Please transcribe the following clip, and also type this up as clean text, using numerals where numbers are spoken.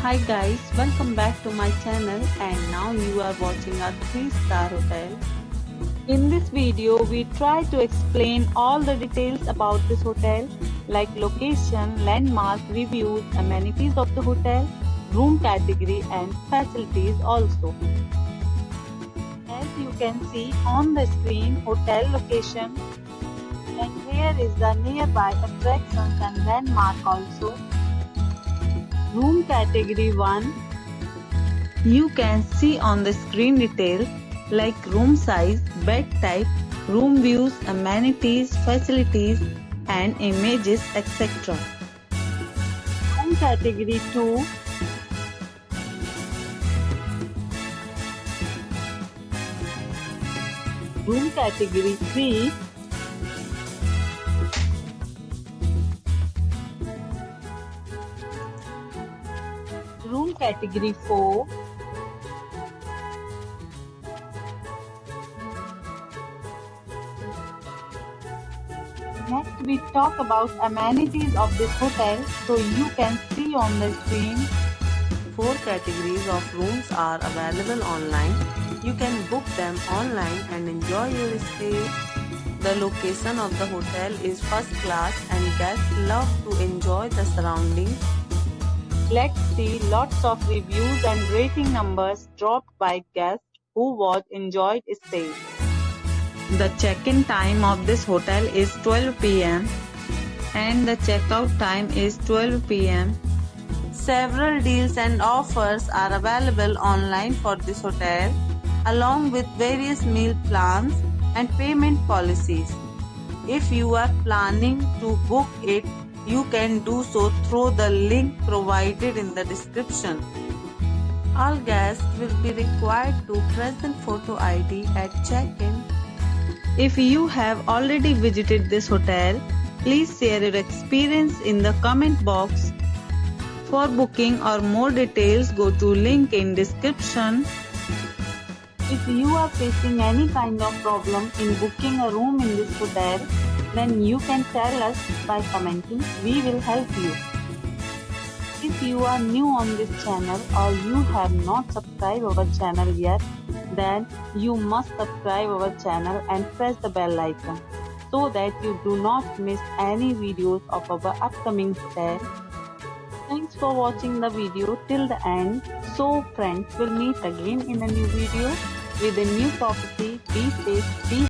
Hi guys, welcome back to my channel and now you are watching a 3-star hotel. In this video, we try to explain all the details about this hotel like location, landmark, reviews, amenities of the hotel, room category and facilities also. As you can see on the screen, hotel location, and here is the nearby attractions and landmark also. Room category 1. You can see on the screen details like room size, bed type, room views, amenities, facilities and images etc. Room category 2. Room category 3. Room category 4. Next we talk about amenities of this hotel, so you can see on the screen. 4 categories of rooms are available online. You can book them online and enjoy your stay. The location of the hotel is first class and guests love to enjoy the surroundings. Let's see lots of reviews and rating numbers dropped by guests who was enjoyed stay. The check-in time of this hotel is 12 p.m. and the checkout time is 12 p.m. Several deals and offers are available online for this hotel, along with various meal plans and payment policies. If you are planning to book it, you can do so through the link provided in the description. All guests will be required to present photo ID at check-in. If you have already visited this hotel, please share your experience in the comment box. For booking or more details, go to link in description. If you are facing any kind of problem in booking a room in this hotel, then you can tell us by commenting. We will help you. If you are new on this channel or you have not subscribed our channel yet, then you must subscribe our channel and press the bell icon so that you do not miss any videos of our upcoming hotel. Thanks for watching the video till the end. So friends, we'll meet again in a new video with a new property. Be safe, be